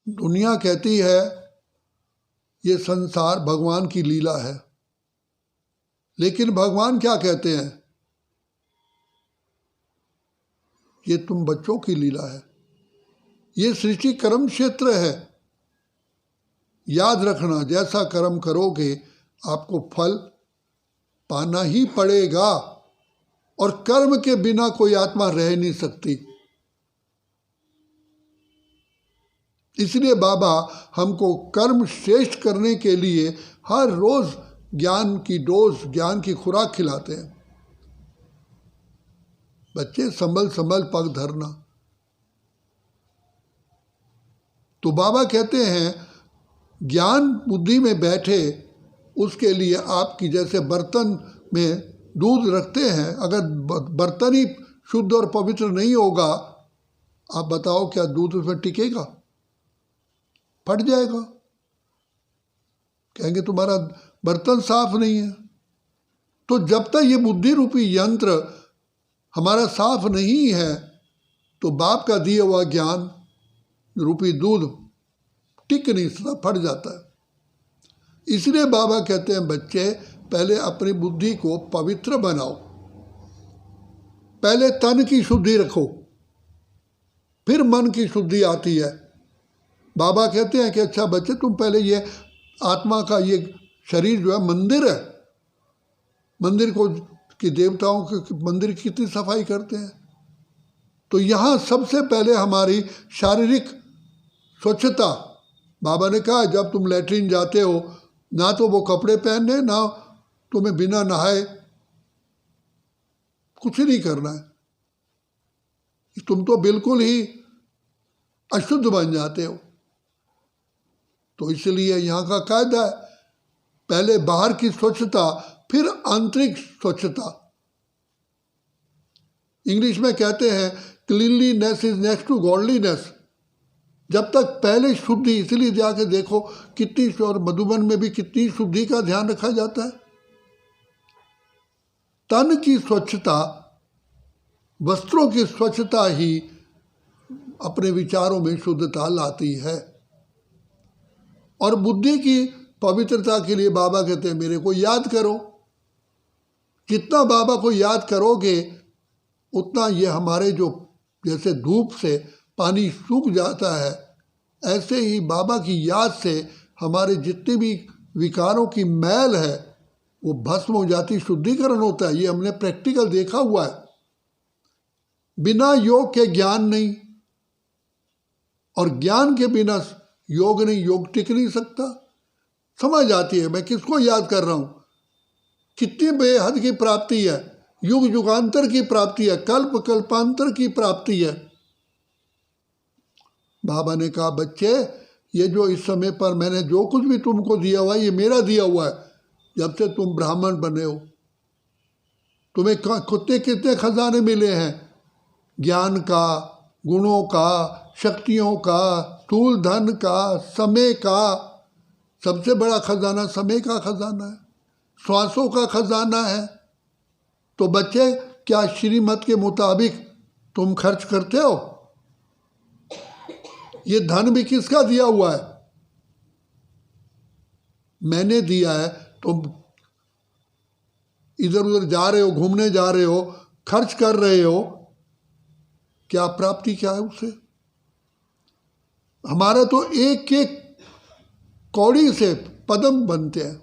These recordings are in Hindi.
दुनिया कहती है ये संसार भगवान की लीला है, लेकिन भगवान क्या कहते हैं? ये तुम बच्चों की लीला है, ये सृष्टि कर्म क्षेत्र है। याद रखना, जैसा कर्म करोगे आपको फल पाना ही पड़ेगा, और कर्म के बिना कोई आत्मा रह नहीं सकती। इसलिए बाबा हमको कर्म श्रेष्ठ करने के लिए हर रोज ज्ञान की डोज, ज्ञान की खुराक खिलाते हैं। बच्चे संभल संभल पग धरना। तो बाबा कहते हैं ज्ञान बुद्धि में बैठे, उसके लिए आपकी जैसे बर्तन में दूध रखते हैं, अगर बर्तन ही शुद्ध और पवित्र नहीं होगा, आप बताओ क्या दूध उसमें टिकेगा? फट जाएगा। कहेंगे तुम्हारा बर्तन साफ नहीं है। तो जब तक ये बुद्धि रूपी यंत्र हमारा साफ नहीं है, तो बाप का दिया हुआ ज्ञान रूपी दूध टिक नहीं सकता, फट जाता है। इसलिए बाबा कहते हैं बच्चे पहले अपनी बुद्धि को पवित्र बनाओ, पहले तन की शुद्धि रखो, फिर मन की शुद्धि आती है। बाबा कहते हैं कि अच्छा बच्चे तुम पहले ये आत्मा का ये शरीर जो है मंदिर है, मंदिर को कि देवताओं के मंदिर की कितनी सफाई करते हैं। तो यहाँ सबसे पहले हमारी शारीरिक स्वच्छता। बाबा ने कहा जब तुम लैट्रिन जाते हो, ना तो वो कपड़े पहनने, ना तुम्हें बिना नहाए कुछ नहीं करना है, तुम तो बिल्कुल ही अशुद्ध बन जाते हो। तो इसलिए यहाँ का कायदा है पहले बाहर की स्वच्छता, फिर आंतरिक स्वच्छता। इंग्लिश में कहते हैं cleanliness is next to godliness. जब तक पहले शुद्धि, इसलिए जाके देखो कितनी, और मधुबन में भी कितनी शुद्धि का ध्यान रखा जाता है। तन की स्वच्छता, वस्त्रों की स्वच्छता ही अपने विचारों में शुद्धता लाती है। और बुद्धि की पवित्रता के लिए बाबा कहते हैं मेरे को याद करो। जितना बाबा को याद करोगे उतना ये हमारे जो जैसे धूप से पानी सूख जाता है, ऐसे ही बाबा की याद से हमारे जितने भी विकारों की मैल है वो भस्म हो जाती, शुद्धिकरण होता है। ये हमने प्रैक्टिकल देखा हुआ है। बिना योग के ज्ञान नहीं, और ज्ञान के बिना योग नहीं, योग टिक नहीं सकता। समझ आती है मैं किसको याद कर रहा हूँ, कितनी बेहद की प्राप्ति है, युग युगांतर की प्राप्ति है, कल्प कल्पांतर की प्राप्ति है। बाबा ने कहा बच्चे ये जो इस समय पर मैंने जो कुछ भी तुमको दिया हुआ है ये मेरा दिया हुआ है। जब से तुम ब्राह्मण बने हो तुम्हें कितने खजाने मिले हैं, ज्ञान का, गुणों का, शक्तियों का, स्थूल धन का, समय का। सबसे बड़ा खजाना समय का खजाना है, श्वासों का खजाना है। तो बच्चे क्या श्रीमत के मुताबिक तुम खर्च करते हो? ये धन भी किसका दिया हुआ है? मैंने दिया है। तुम इधर उधर जा रहे हो, घूमने जा रहे हो, खर्च कर रहे हो, क्या प्राप्ति क्या है उससे? हमारा तो एक एक कौड़ी से पदम बनते हैं।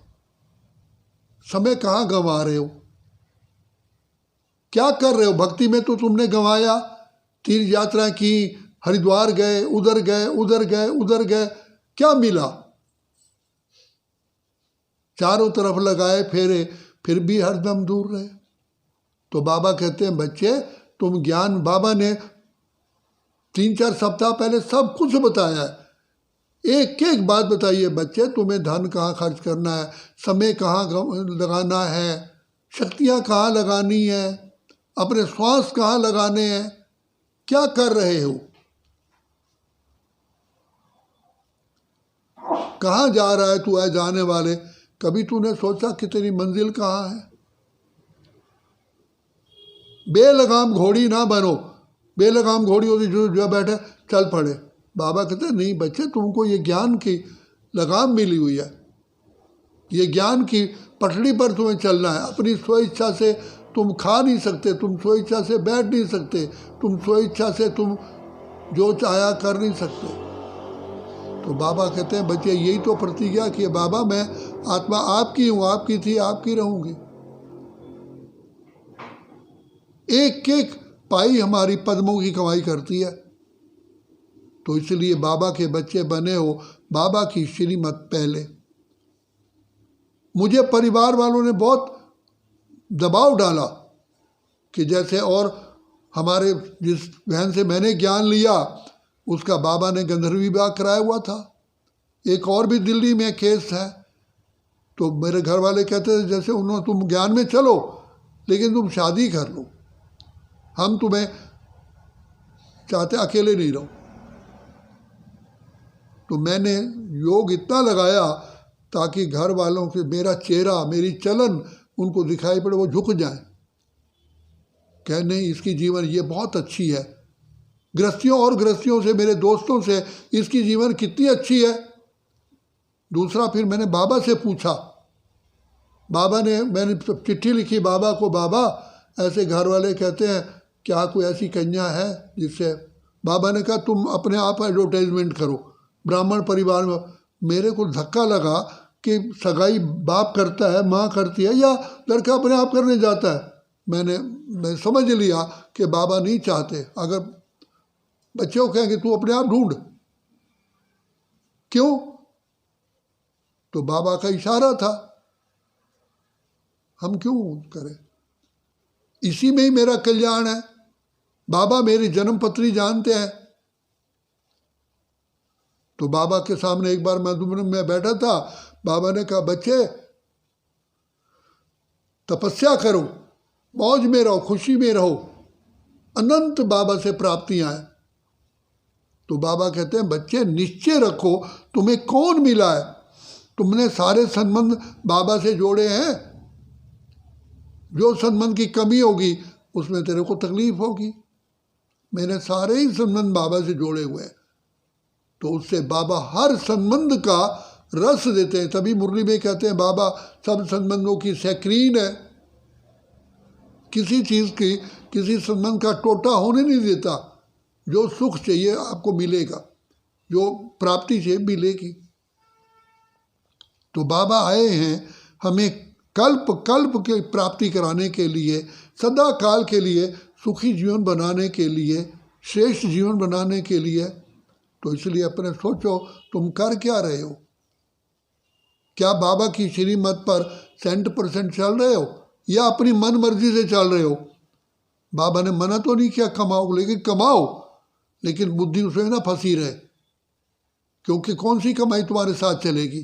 समय कहाँ गंवा रहे हो? क्या कर रहे हो? भक्ति में तो तुमने गंवाया, तीर्थ यात्रा की, हरिद्वार गए, उधर गए, उधर गए, उधर गए, क्या मिला? चारों तरफ लगाए फेरे, फिर भी हरदम दूर रहे। तो बाबा कहते हैं बच्चे तुम ज्ञान, बाबा ने 3-4 सप्ताह पहले सब कुछ बताया है। एक एक बात बताइए बच्चे, तुम्हें धन कहाँ खर्च करना है, समय कहाँ लगाना है, शक्तियाँ कहाँ लगानी है, अपने श्वास कहाँ लगाने हैं, क्या कर रहे हो, कहाँ जा रहा है तू है जाने वाले? कभी तूने सोचा कि तेरी मंजिल कहाँ है? बेलगाम घोड़ी ना बनो। बेलगाम घोड़ी होती जो बैठे चल पड़े, बाबा कहते हैं नहीं बच्चे, तुमको ये ज्ञान की लगाम मिली हुई है, ये ज्ञान की पटड़ी पर तुम्हें चलना है। अपनी स्वेच्छा से तुम खा नहीं सकते, तुम स्वेच्छा से बैठ नहीं सकते, तुम स्वेच्छा से तुम जो चाहा कर नहीं सकते। तो बाबा कहते हैं बच्चे यही तो प्रतिज्ञा की है, बाबा मैं आत्मा आपकी हूँ, आपकी थी, आपकी रहूँगी। एक एक पाई हमारी पद्मों की कमाई करती है। तो इसलिए बाबा के बच्चे बने हो, बाबा की श्रीमत पहले। मुझे परिवार वालों ने बहुत दबाव डाला कि जैसे, और हमारे जिस बहन से मैंने ज्ञान लिया उसका बाबा ने गंधर्वी विवाह कराया हुआ था। एक और भी दिल्ली में केस है। तो मेरे घर वाले कहते थे जैसे उन्होंने, तुम ज्ञान में चलो लेकिन तुम शादी कर लो, हम तुम्हें चाहते अकेले नहीं रहो। तो मैंने योग इतना लगाया ताकि घर वालों के मेरा चेहरा, मेरी चलन उनको दिखाई पड़े, वो झुक जाए, कह नहीं इसकी जीवन ये बहुत अच्छी है। गृहस्थियों और गृहस्थियों से, मेरे दोस्तों से, इसकी जीवन कितनी अच्छी है। दूसरा फिर मैंने बाबा से पूछा, बाबा ने, मैंने चिट्ठी लिखी बाबा को, बाबा ऐसे घर वाले कहते हैं क्या कोई ऐसी कन्या है जिससे, बाबा ने कहा तुम अपने आप एडवर्टाइजमेंट करो ब्राह्मण परिवार में। मेरे को धक्का लगा कि सगाई बाप करता है, माँ करती है, या लड़का अपने आप करने जाता है। मैं समझ लिया कि बाबा नहीं चाहते। अगर बच्चे को कहेंगे तू अपने आप ढूंढ, क्यों? तो बाबा का इशारा था, हम क्यों करें, इसी में ही मेरा कल्याण है। बाबा मेरी जन्मपत्री जानते हैं। तो बाबा के सामने एक बार मधुबन में बैठा था, बाबा ने कहा बच्चे तपस्या करो, मौज में रहो, खुशी में रहो, अनंत बाबा से प्राप्तियां हैं। तो बाबा कहते हैं बच्चे निश्चय रखो तुम्हें कौन मिला है, तुमने सारे संबंध बाबा से जोड़े हैं, जो संबंध की कमी होगी उसमें तेरे को तकलीफ होगी। मैंने सारे ही संबंध बाबा से जोड़े हुए हैं, तो उससे बाबा हर संबंध का रस देते हैं। तभी मुरली में कहते हैं बाबा सब संबंधों की सैक्रीन है, किसी चीज़ की, किसी संबंध का टोटा होने नहीं देता। जो सुख चाहिए आपको मिलेगा, जो प्राप्ति चाहिए मिलेगी। तो बाबा आए हैं हमें कल्प कल्प की प्राप्ति कराने के लिए, सदा काल के लिए सुखी जीवन बनाने के लिए, श्रेष्ठ जीवन बनाने के लिए। तो इसलिए अपने सोचो तुम कर क्या रहे हो, क्या बाबा की श्रीमत पर 100% चल रहे हो या अपनी मन मर्जी से चल रहे हो। बाबा ने मना तो नहीं किया कमाओ, लेकिन कमाओ, लेकिन बुद्धि उसमें ना फंसी रहे, क्योंकि कौन सी कमाई तुम्हारे साथ चलेगी।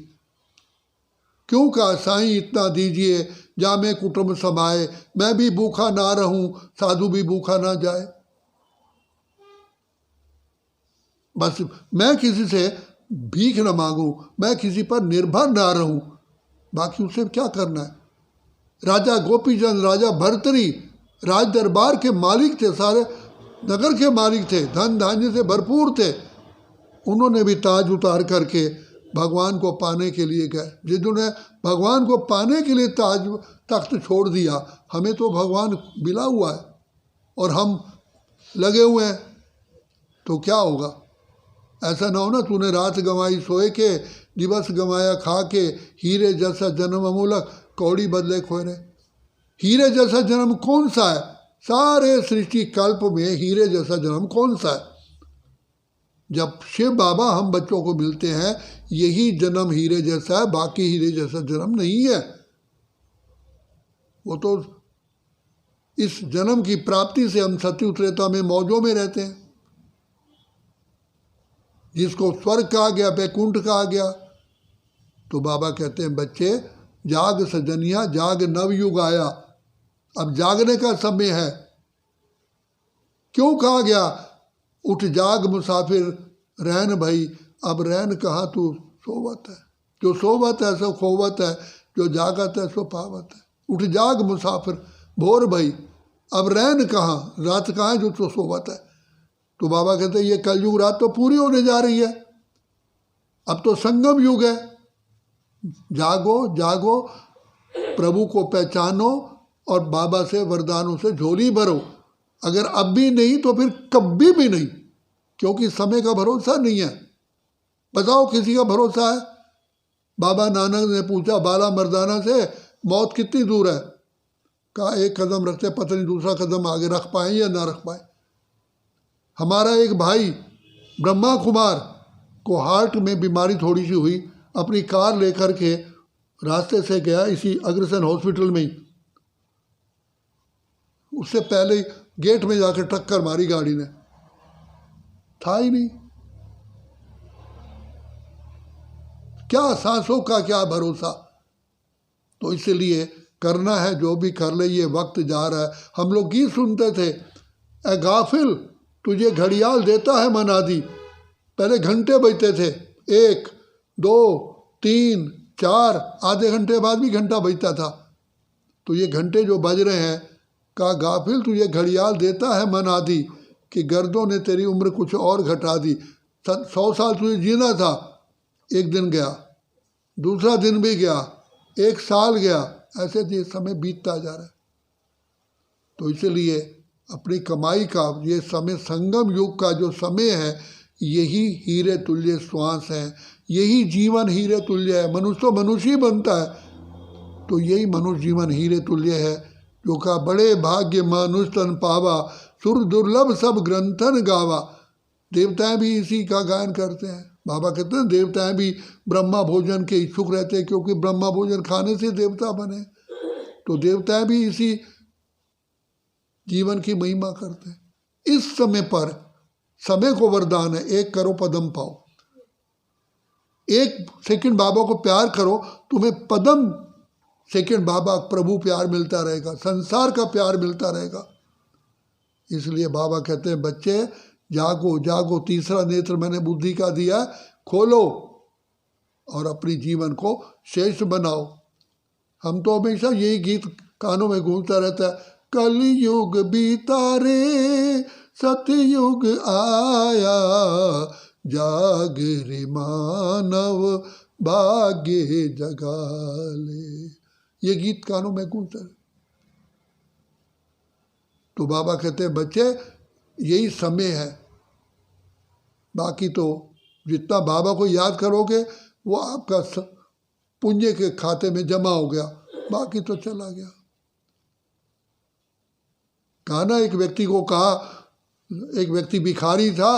क्यों कहा साईं इतना दीजिए जामे कुटुंब समाए, मैं भी भूखा ना रहूं साधु भी भूखा ना जाए। बस मैं किसी से भीख न मांगूं, मैं किसी पर निर्भर ना रहूं, बाकी उसे क्या करना है। राजा गोपीचंद, राजा भर्तरी राज दरबार के मालिक थे, सारे नगर के मालिक थे, धन धान्य से भरपूर थे। उन्होंने भी ताज उतार करके भगवान को पाने के लिए गए। जिन्होंने भगवान को पाने के लिए ताज तख्त छोड़ दिया, हमें तो भगवान मिला हुआ है और हम लगे हुए हैं, तो क्या होगा। ऐसा ना हो ना तूने रात गंवाई सोए के, दिवस गंवाया खा के, हीरे जैसा जन्म अमूलक कौड़ी बदले खोरे। हीरे जैसा जन्म कौन सा है, सारे सृष्टि कल्प में हीरे जैसा जन्म कौन सा है। जब शिव बाबा हम बच्चों को मिलते हैं, यही जन्म हीरे जैसा है, बाकी हीरे जैसा जन्म नहीं है। वो तो इस जन्म की प्राप्ति से हम सत्य त्रेता में मौजों में रहते हैं, जिसको स्वर्ग कहा गया, बैकुंठ कहा गया। तो बाबा कहते हैं बच्चे जाग सजनिया, जाग नवयुग आया, अब जागने का समय है। क्यों कहा गया उठ जाग मुसाफिर रैन भाई, अब रैन कहाँ तू सोवत है, जो सोवत है सो खोवत है, जो जागत है सो पावत है। उठ जाग मुसाफिर भोर भाई, अब रैन कहाँ, रात कहाँ है जो तो सोवत है। तो बाबा कहते हैं ये कलयुग रात तो पूरी होने जा रही है, अब तो संगम युग है। जागो जागो, प्रभु को पहचानो और बाबा से वरदानों से झोली भरो। अगर अब भी नहीं तो फिर कभी भी नहीं, क्योंकि समय का भरोसा नहीं है। बताओ किसी का भरोसा है? बाबा नानक ने पूछा बाला मर्दाना से, मौत कितनी दूर है? कहा एक कदम रखते पता नहीं दूसरा कदम आगे रख पाए या ना रख पाए। हमारा एक भाई ब्रह्मा कुमार को हार्ट में बीमारी थोड़ी सी हुई, अपनी कार लेकर के रास्ते से गया इसी अग्रसेन हॉस्पिटल में ही, उससे पहले ही गेट में जाकर टक्कर मारी गाड़ी ने, था ही नहीं। क्या सांसों का क्या भरोसा। तो इसलिए करना है जो भी कर ले, ये वक्त जा रहा है। हम लोग गीत सुनते थे, ए गाफिल तुझे घड़ियाल देता है मनादी। पहले घंटे बजते थे, 1 2 3 4, आधे घंटे बाद भी घंटा बजता था। तो ये घंटे जो बज रहे हैं, का गाफिल तुझे घड़ियाल देता है मनादी, कि गर्दों ने तेरी उम्र कुछ और घटा दी। 100 साल तुझे जीना था, एक दिन गया, दूसरा दिन भी गया, 1 साल गया, ऐसे ये समय बीतता जा रहा है। तो इसलिए अपनी कमाई का ये समय, संगम युग का जो समय है, यही हीरे तुल्य श्वास है, यही जीवन हीरे तुल्य है। मनुष्य तो मनुष्य ही बनता है, तो यही मनुष्य जीवन हीरे तुल्य है। जो का बड़े भाग्य मनुष्य तन पावा, सुर दुर्लभ सब ग्रंथन गावा। देवताएं भी इसी का गायन करते हैं। बाबा कहते हैं देवताएं भी ब्रह्मा भोजन के इच्छुक रहते हैं, क्योंकि ब्रह्मा भोजन खाने से देवता बने। तो देवताएं भी इसी जीवन की महिमा करते हैं। इस समय पर, समय को वरदान है, 1 करो पदम पाओ। 1 सेकंड बाबा को प्यार करो, तुम्हें पदम सेकंड बाबा प्रभु प्यार मिलता रहेगा, संसार का प्यार मिलता रहेगा। इसलिए बाबा कहते हैं बच्चे जागो जागो, तीसरा नेत्र मैंने बुद्धि का दिया, खोलो और अपनी जीवन को श्रेष्ठ बनाओ। हम तो हमेशा यही गीत कानों में गूंजता रहता है, कलयुग बीता रे सतयुग आया, जाग रे मानव भाग्य जगा ले। ये गीत कानों में गूंजता है। तो बाबा कहते हैं बच्चे यही समय है। बाकी तो जितना बाबा को याद करोगे वो आपका पुण्य के खाते में जमा हो गया, बाकी तो चला गया। कहा ना, एक व्यक्ति को कहा, एक व्यक्ति भिखारी था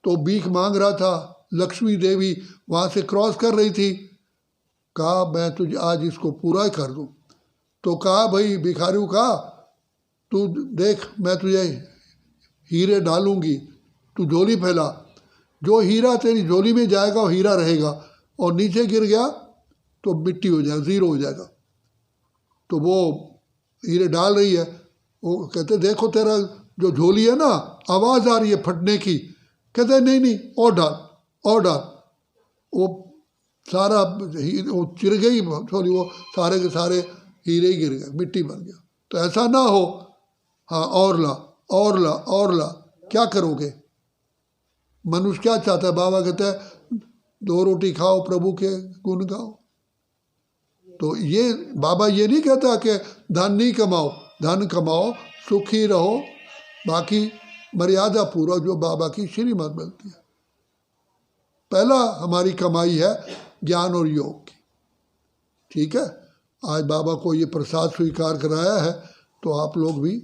तो भीख मांग रहा था, लक्ष्मी देवी वहाँ से क्रॉस कर रही थी। कहा मैं तुझे आज इसको पूरा कर दूँ। तो कहा भाई भिखारी को कहा, तू देख मैं तुझे हीरे डालूंगी, तू झोली फैला, जो हीरा तेरी झोली में जाएगा वो हीरा रहेगा, और नीचे गिर गया तो मिट्टी हो जाएगा, ज़ीरो हो जाएगा। तो वो हीरे डाल रही है, वो कहते देखो तेरा जो झोली है ना, आवाज़ आ रही है फटने की। कहते नहीं नहीं और डाल और डाल। वो सारा वो चिर गई झोली, वो सारे के सारे हीरे ही गिर गए, मिट्टी बन गया। तो ऐसा ना हो, हाँ और ला और ला और ला, क्या करोगे? मनुष्य क्या चाहता है? बाबा कहते हैं 2 रोटी खाओ, प्रभु के गुण गाओ। तो ये बाबा ये नहीं कहता कि धन नहीं कमाओ, धन कमाओ, सुखी रहो, बाकी मर्यादा पूरा जो बाबा की श्रीमत मिलती है। पहला हमारी कमाई है ज्ञान और योग की। ठीक है, आज बाबा को ये प्रसाद स्वीकार कराया है, तो आप लोग भी